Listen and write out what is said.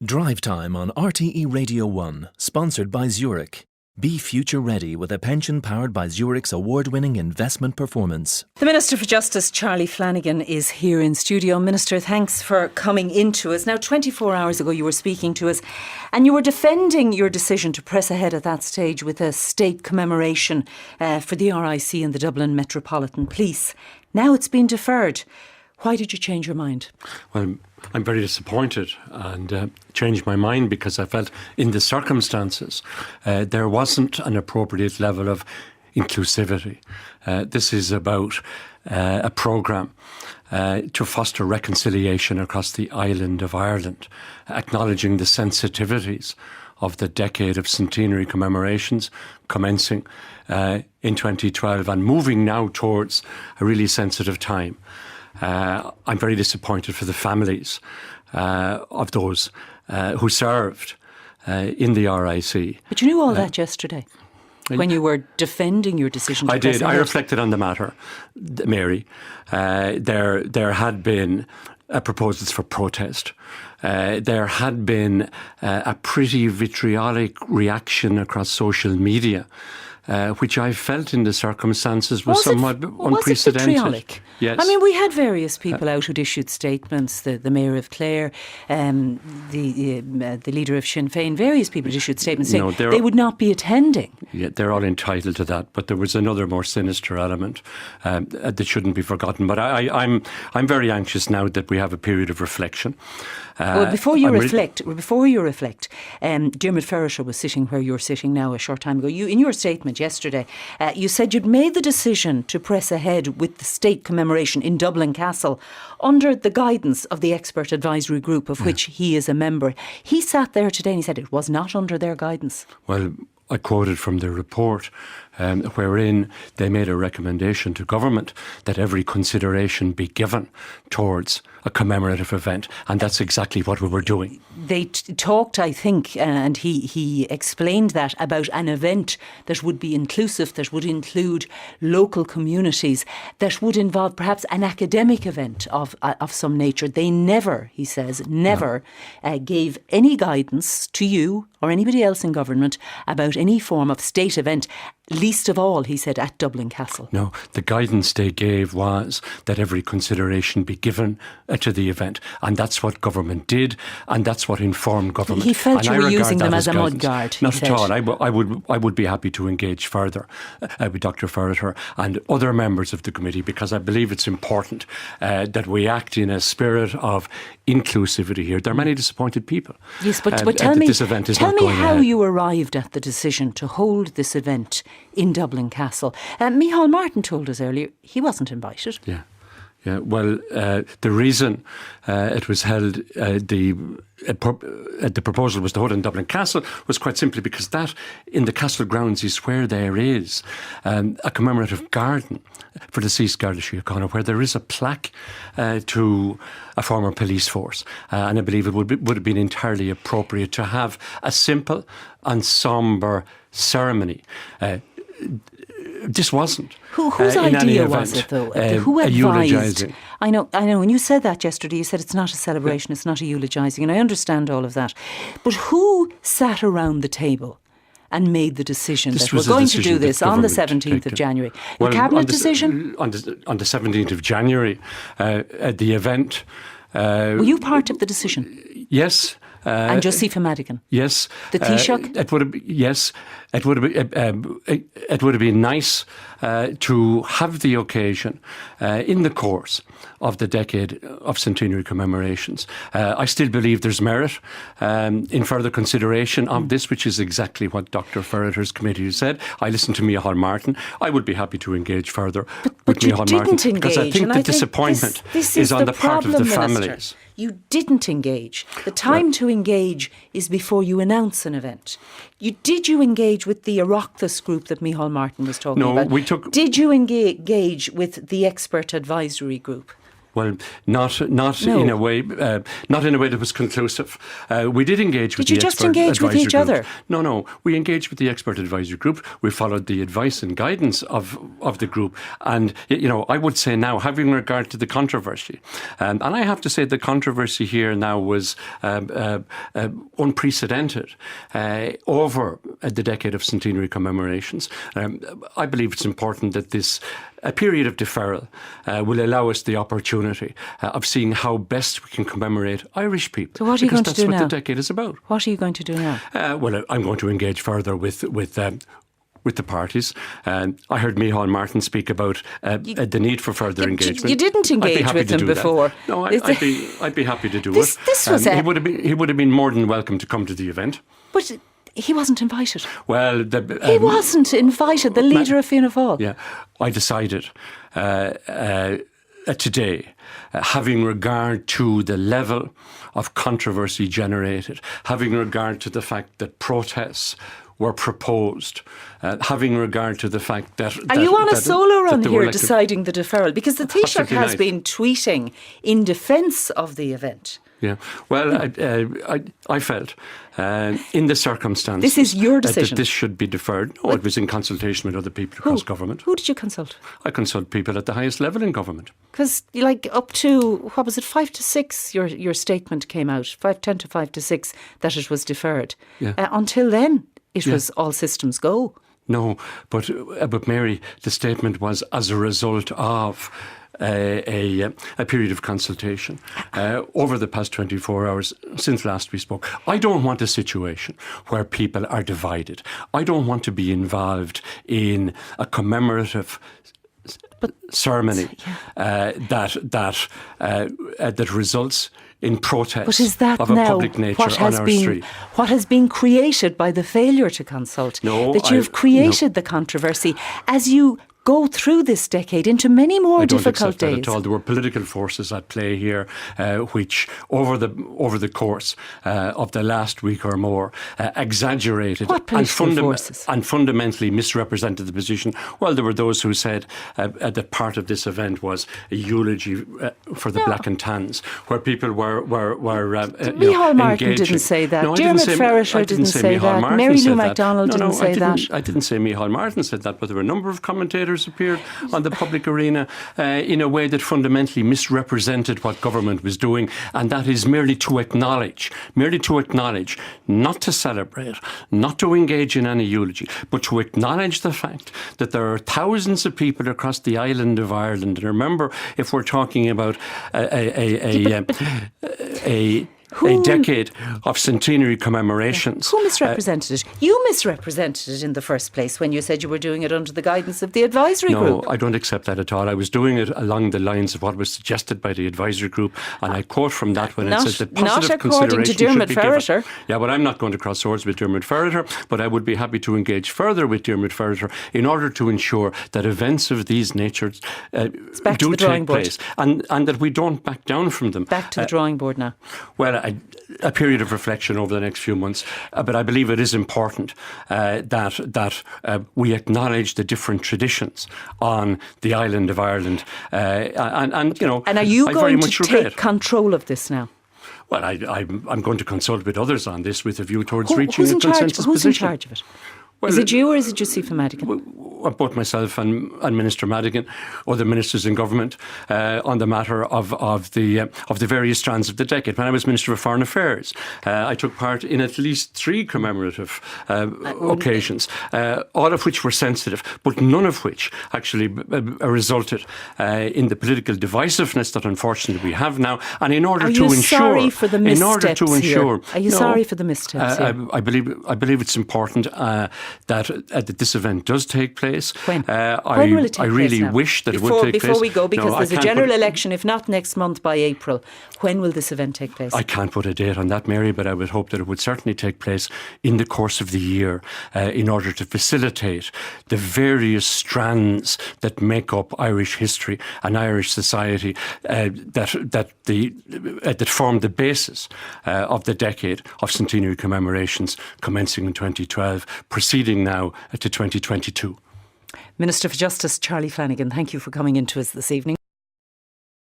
Drive Time on RTE Radio 1, sponsored by Zurich. Be future ready with a pension powered by Zurich's award-winning investment performance. The Minister for Justice, Charlie Flanagan, is here in studio. Minister, thanks for coming into us. Now, 24 hours ago you were speaking to us and you were defending your decision to press ahead at that stage with a state commemoration for the RIC and the Dublin Metropolitan Police. Now it's been deferred. Why did you change your mind? Well, I'm very disappointed and changed my mind because I felt in the circumstances there wasn't an appropriate level of inclusivity. This is about a programme to foster reconciliation across the island of Ireland, acknowledging the sensitivities of the decade of centenary commemorations commencing in 2012 and moving now towards a really sensitive time. I'm very disappointed for the families of those who served in the RIC. But you knew all that yesterday when you were defending your decision to I press did. ahead. I reflected on the matter, Mary. There had been proposals for protest. There had been a pretty vitriolic reaction across social media, which I felt in the circumstances was somewhat unprecedented. Was it vitriolic? Yes. I mean, we had various people out who'd issued statements, the Mayor of Clare, the leader of Sinn Féin, various people had issued statements saying they would not be attending. Yeah, they're all entitled to that, but there was another more sinister element that shouldn't be forgotten. But I'm very anxious now that we have a period of reflection. Well, before you reflect, Diarmuid Ferriter was sitting where you're sitting now a short time ago. You, in your statement yesterday, you said you'd made the decision to press ahead with the state commemoration in Dublin Castle under the guidance of the expert advisory group of which he is a member. He sat there today and he said it was not under their guidance. Well, I quoted from the report wherein they made a recommendation to government that every consideration be given towards a commemorative event, and that's exactly what we were doing. They talked, I think, and he explained that about an event that would be inclusive, that would include local communities, that would involve perhaps an academic event of some nature. They never, he says, gave any guidance to you or anybody else in government about any form of state event, least of all, he said, at Dublin Castle. No, the guidance they gave was that every consideration be given to the event, and that's what government did, and that's what informed government. He felt you were using them as a mudguard. Not at all. I would be happy to engage further with Dr. Ferriter and other members of the committee, because I believe it's important that we act in a spirit of inclusivity here. There are many disappointed people. Yes, but tell me how ahead. You arrived at the decision to hold this event in Dublin Castle. Micheál Martin told us earlier he wasn't invited. Yeah. Well, the reason it was held, the proposal was to hold in Dublin Castle, was quite simply because that, in the castle grounds, is where there is a commemorative garden for deceased Garda Síochána, where there is a plaque to a former police force. And I believe it would have been entirely appropriate to have a simple and sombre ceremony. This wasn't. Whose idea was it, though? Who advised? I know. When you said that yesterday, you said it's not a celebration, it's not a eulogising, and I understand all of that. But who sat around the table and made the decision that we're going to do this on the 17th of January? A cabinet decision? On the 17th of January, at the event. Were you part of the decision? Yes. And Josepha Madigan? Yes. The Taoiseach? It would have been nice to have the occasion in the course of the decade of centenary commemorations. I still believe there's merit in further consideration of this, which is exactly what Dr. Ferriter's committee said. I listened to Micheál Martin. I would be happy to engage further with Micheál Martin, because I think the disappointment is on the part of the families. You didn't engage. The time to engage is before you announce an event. Did you engage with the Oireachtas group that Micheál Martin was talking about? No, we took... Did you engage with the expert advisory group? Well, not in a way that was conclusive. We did engage with the expert advisory group. Did you just engage with each other? No. We engaged with the expert advisory group. We followed the advice and guidance of the group. And, I would say now, having regard to the controversy, and I have to say the controversy here now was unprecedented over the decade of centenary commemorations. I believe it's important that a period of deferral will allow us the opportunity of seeing how best we can commemorate Irish people. So what are you going to do now? Because that's what the decade is about. What are you going to do now? Well, I'm going to engage further with the parties. I heard Eoghan Martin speak about the need for further engagement. You didn't engage with him before. That. No, I'd be happy to do it. He would have been more than welcome to come to the event. But he wasn't invited. Well, he wasn't invited, the leader of Fianna Fáil. Yeah, I decided today, having regard to the level of controversy generated, having regard to the fact that protests were proposed, having regard to the fact that... Are you on a solo run here deciding the deferral? Because the Taoiseach has been tweeting in defence of the event. Yeah, well, I felt in the circumstances... This is your decision. That this should be deferred. No, it was in consultation with other people across government. Who did you consult? I consult people at the highest level in government. Because up to, 5 to 6, your statement came out, 10 to 5 to 6, that it was deferred. Yeah. Until then, it was all systems go. No, but Mary, the statement was as a result of a period of consultation over the past 24 hours since last we spoke. I don't want a situation where people are divided. I don't want to be involved in a commemorative ceremony that results in protests of a public nature on our street. What has been created by the failure to consult? That you've created the controversy as you go through this decade into many more difficult days. I don't accept that at all. There were political forces at play here, which over the course of the last week or more exaggerated and fundamentally misrepresented the position. Well, there were those who said that part of this event was a eulogy for the Black and Tans, where people were Eoghan Martin didn't say that. No, Dermot Ferriter didn't say that. Mary Lou MacDonald didn't say that. I didn't say Eoghan Martin said that, but there were a number of commentators appeared on the public arena in a way that fundamentally misrepresented what government was doing, and that is merely to acknowledge, not to celebrate, not to engage in any eulogy, but to acknowledge the fact that there are thousands of people across the island of Ireland. And remember, if we're talking about a decade of centenary commemorations. Who misrepresented it? You misrepresented it in the first place when you said you were doing it under the guidance of the advisory group. No, I don't accept that at all. I was doing it along the lines of what was suggested by the advisory group, and I quote from that when it says that positive consideration should be given. Not according to Dermot Ferriter. Yeah, but I'm not going to cross swords with Dermot Ferriter, but I would be happy to engage further with Dermot Ferriter in order to ensure that events of these natures do take place and that we don't back down from them. Back to the drawing board now. Well, a period of reflection over the next few months, but I believe it is important that we acknowledge the different traditions on the island of Ireland, and you know. And are you going to take control of this now? Well, I'm going to consult with others on this with a view towards reaching a consensus position. Who's in charge of it? Well, is it you or is it Josefa Madigan? Both myself and Minister Madigan, other ministers in government, on the matter of the various strands of the decade. When I was Minister for Foreign Affairs, I took part in at least 3 commemorative occasions, all of which were sensitive, but none of which actually resulted in the political divisiveness that unfortunately we have now. And in order to ensure, sorry for the missteps here? Are you sorry for the missteps here? I believe it's important that this event does take place. When? When will it take place? I really wish that it would take place. Before we go, because there's a general election, if not next month, by April. When will this event take place? I can't put a date on that, Mary, but I would hope that it would certainly take place in the course of the year in order to facilitate the various strands that make up Irish history and Irish society that form the basis of the decade of centenary commemorations commencing in 2012, proceeding now to 2022. Minister for Justice Charlie Flanagan, thank you for coming into us this evening.